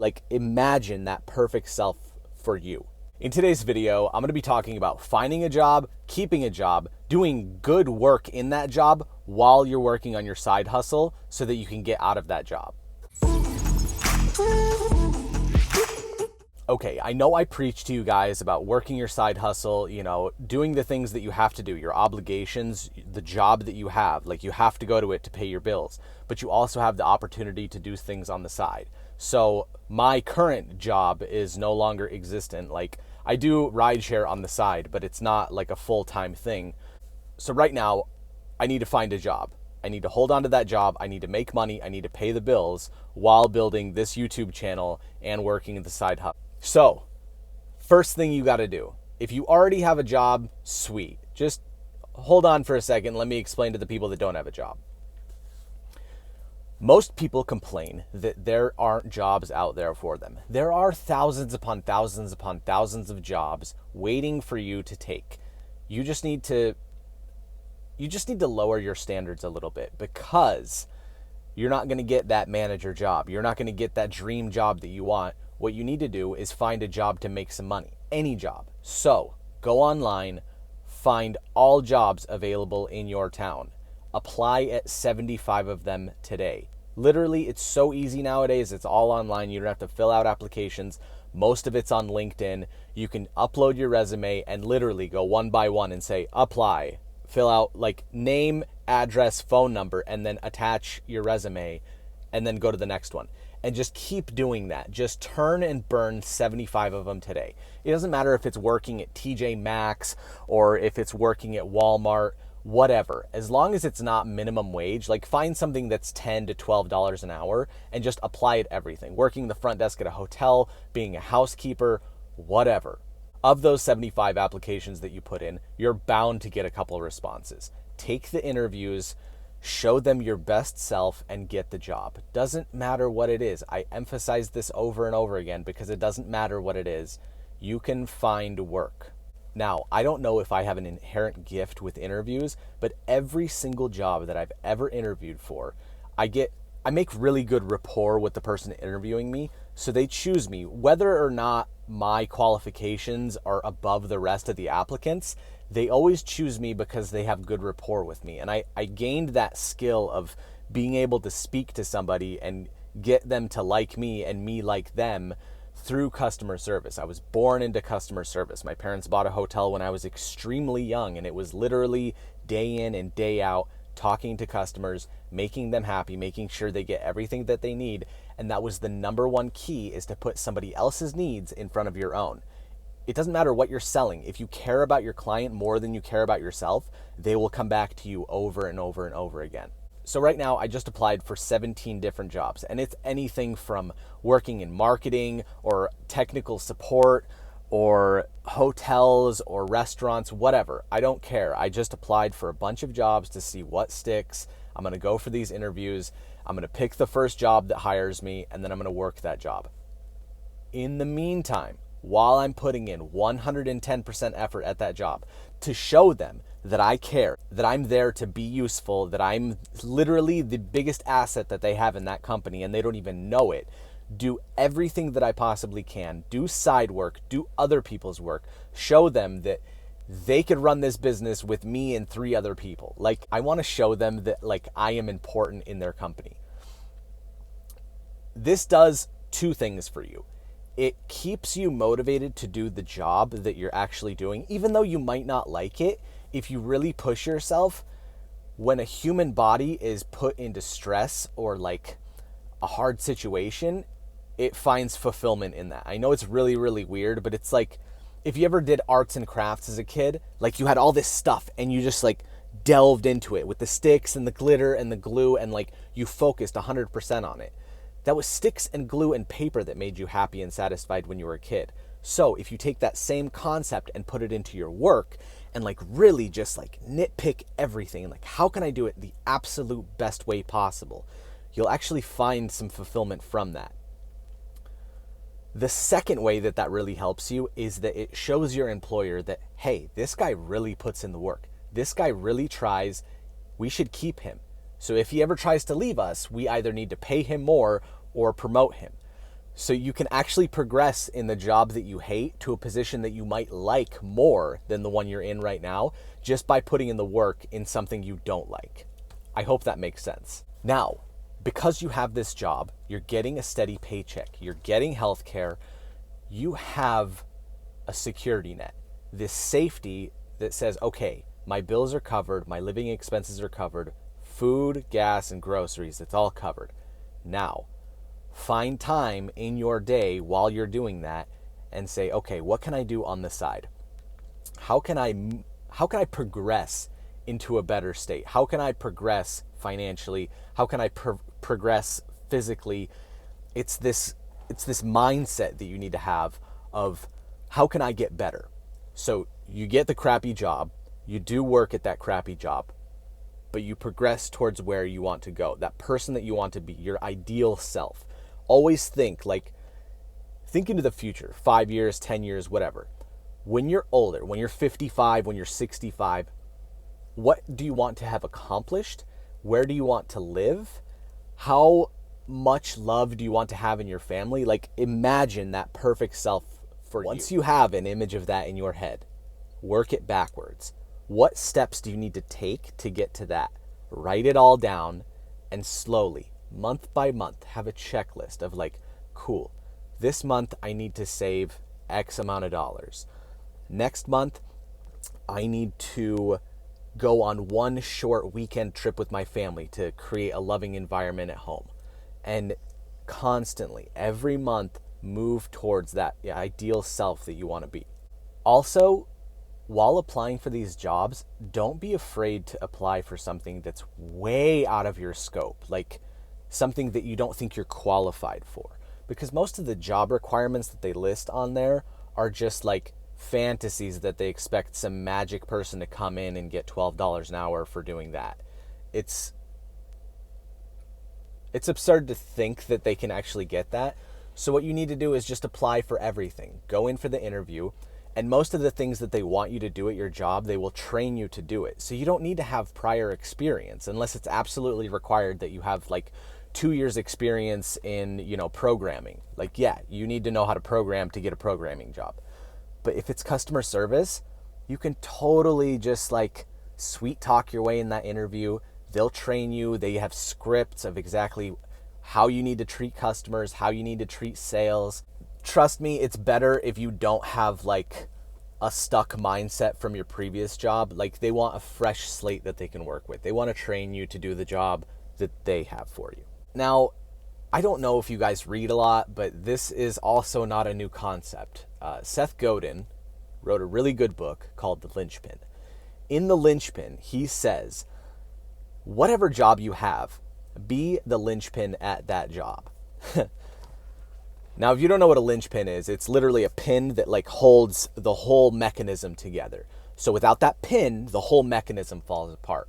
Like, imagine that perfect self for you. In today's video, I'm going to be talking about finding a job, keeping a job, doing good work in that job while you're working on your side hustle so that you can get out of that job. Okay, I know I preach to you guys about working your side hustle, doing the things that you have to do, your obligations, the job that you have, like you have to go to it to pay your bills, but you also have the opportunity to do things on the side. So my current job is no longer existent. Like, I do rideshare on the side, but it's not like a full-time thing. So right now, I need to find a job. I need to hold on to that job. I need to make money. I need to pay the bills while building this YouTube channel and working in the side hustle. So, first thing you got to do, if you already have a job, sweet. Just hold on for a second. Let me explain to the people that don't have a job. Most people complain that there aren't jobs out there for them. There are thousands upon thousands upon thousands of jobs waiting for you to take. You just need to lower your standards a little bit, because you're not going to get that manager job. You're not going to get that dream job that you want. What you need to do is find a job to make some money, any job. So go online, find all jobs available in your town. Apply at 75 of them today. Literally, it's so easy nowadays. It's all online. You don't have to fill out applications. Most of it's on LinkedIn. You can upload your resume and literally go one by one and say, apply. Fill out like name, address, phone number, and then attach your resume, and then go to the next one. And just keep doing that. Just turn and burn 75 of them today. It doesn't matter if it's working at TJ Maxx or if it's working at Walmart, whatever. As long as it's not minimum wage, like find something that's $10 to $12 an hour and just apply it everything. Working the front desk at a hotel, being a housekeeper, whatever. Of those 75 applications that you put in, you're bound to get a couple of responses. Take the interviews, show them your best self, and get the job. Doesn't matter what it is. I emphasize this over and over again because it doesn't matter what it is. You can find work. Now, I don't know if I have an inherent gift with interviews, but every single job that I've ever interviewed for, I make really good rapport with the person interviewing me, so they choose me. Whether or not my qualifications are above the rest of the applicants, they always choose me because they have good rapport with me. And I gained that skill of being able to speak to somebody and get them to like me and me like them through customer service. I was born into customer service. My parents bought a hotel when I was extremely young, and it was literally day in and day out talking to customers, making them happy, making sure they get everything that they need. And that was the number one key, is to put somebody else's needs in front of your own. It doesn't matter what you're selling. If you care about your client more than you care about yourself, they will come back to you over and over and over again. So right now, I just applied for 17 different jobs, and it's anything from working in marketing or technical support or hotels or restaurants, whatever. I don't care. I just applied for a bunch of jobs to see what sticks. I'm going to go for these interviews. I'm going to pick the first job that hires me, and then I'm going to work that job. In the meantime, while I'm putting in 110% effort at that job to show them that I care, that I'm there to be useful, that I'm literally the biggest asset that they have in that company and they don't even know it, do everything that I possibly can, do side work, do other people's work, show them that they could run this business with me and 3 other people. Like, I want to show them that like I am important in their company. This does 2 things for you. It keeps you motivated to do the job that you're actually doing, even though you might not like it. If you really push yourself, when a human body is put into stress or like a hard situation, it finds fulfillment in that. I know it's really, really weird, but it's like if you ever did arts and crafts as a kid, like you had all this stuff and you just like delved into it with the sticks and the glitter and the glue, and like you focused 100% on it. That was sticks and glue and paper that made you happy and satisfied when you were a kid. So if you take that same concept and put it into your work and like really just like nitpick everything, like how can I do it the absolute best way possible, you'll actually find some fulfillment from that. The second way that that really helps you is that it shows your employer that, hey, this guy really puts in the work. This guy really tries. We should keep him. So if he ever tries to leave us, we either need to pay him more or promote him. So you can actually progress in the job that you hate to a position that you might like more than the one you're in right now, just by putting in the work in something you don't like. I hope that makes sense. Now, because you have this job, you're getting a steady paycheck, you're getting healthcare, you have a security net, this safety that says, okay, my bills are covered, my living expenses are covered, food, gas, and groceries, it's all covered. Now, find time in your day while you're doing that and say, okay, what can I do on the side? How can I progress into a better state? How can I progress financially? How can I progress physically? It's this mindset that you need to have of how can I get better? So you get the crappy job, you do work at that crappy job, but you progress towards where you want to go, that person that you want to be, your ideal self. Always think into the future, 5 years, 10 years, whatever. When you're older, when you're 55, when you're 65, what do you want to have accomplished? Where do you want to live? How much love do you want to have in your family? Like, imagine that perfect self for you. Once you have an image of that in your head, work it backwards. What steps do you need to take to get to that? Write it all down and slowly, month by month, have a checklist of like, cool, this month I need to save X amount of dollars. Next month, I need to go on one short weekend trip with my family to create a loving environment at home. And constantly, every month, move towards that ideal self that you want to be. Also, while applying for these jobs, don't be afraid to apply for something that's way out of your scope, like something that you don't think you're qualified for. Because most of the job requirements that they list on there are just like fantasies that they expect some magic person to come in and get $12 an hour for doing that. It's absurd to think that they can actually get that. So what you need to do is just apply for everything. Go in for the interview, and most of the things that they want you to do at your job, they will train you to do it. So you don't need to have prior experience unless it's absolutely required that you have like 2 years experience in, programming. Like, yeah, you need to know how to program to get a programming job. But if it's customer service, you can totally just like sweet talk your way in that interview. They'll train you. They have scripts of exactly how you need to treat customers, how you need to treat sales. Trust me, it's better if you don't have like a stuck mindset from your previous job. Like, they want a fresh slate that they can work with. They want to train you to do the job that they have for you. Now, I don't know if you guys read a lot, but this is also not a new concept. Seth Godin wrote a really good book called The Linchpin. In The Linchpin, he says, whatever job you have, be the linchpin at that job. Now, if you don't know what a linchpin is, it's literally a pin that like holds the whole mechanism together. So without that pin, the whole mechanism falls apart.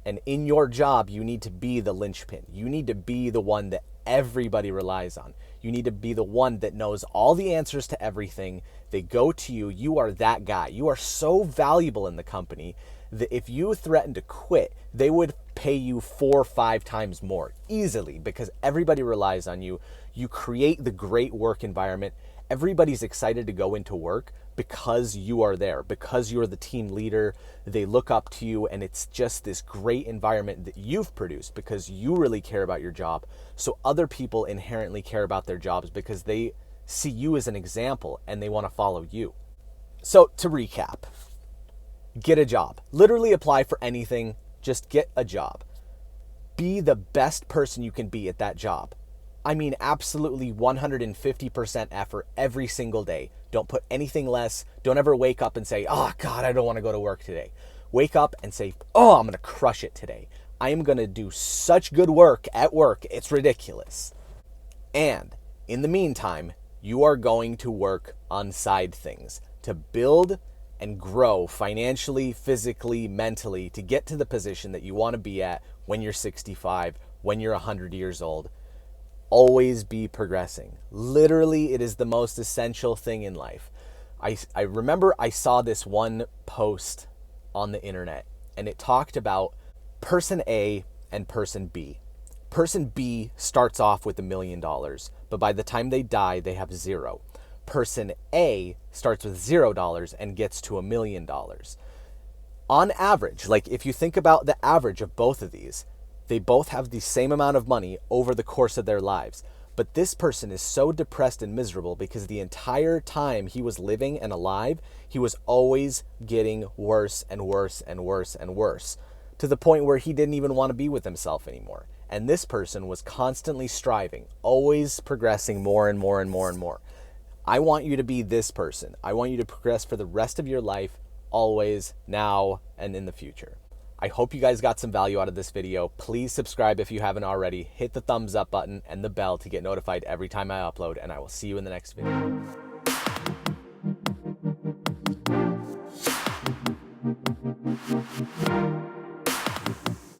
And in your job, you need to be the linchpin. You need to be the one that everybody relies on. You need to be the one that knows all the answers to everything. They go to you. You are that guy. You are so valuable in the company that if you threaten to quit, they would pay you 4 or 5 times more easily because everybody relies on you. You create the great work environment. Everybody's excited to go into work because you are there, because you're the team leader. They look up to you, and it's just this great environment that you've produced because you really care about your job. So other people inherently care about their jobs because they see you as an example and they want to follow you. So to recap, get a job. Literally apply for anything. Just get a job. Be the best person you can be at that job. I mean, absolutely 150% effort every single day. Don't put anything less. Don't ever wake up and say, oh God, I don't want to go to work today. Wake up and say, oh, I'm going to crush it today. I am going to do such good work at work. It's ridiculous. And in the meantime, you are going to work on side things to build and grow financially, physically, mentally to get to the position that you want to be at when you're 65, when you're 100 years old. Always be progressing. Literally, it is the most essential thing in life. I remember I saw this one post on the internet, and it talked about person A and person B. Person B starts off with $1 million, but by the time they die, they have zero. Person A starts with $0 and gets to $1 million. On average, like if you think about the average of both of these, they both have the same amount of money over the course of their lives. But this person is so depressed and miserable because the entire time he was living and alive, he was always getting worse and worse and worse and worse, to the point where he didn't even want to be with himself anymore. And this person was constantly striving, always progressing more and more and more and more. I want you to be this person. I want you to progress for the rest of your life, always, now, and in the future. I hope you guys got some value out of this video. Please subscribe if you haven't already. Hit the thumbs up button and the bell to get notified every time I upload, and I will see you in the next video.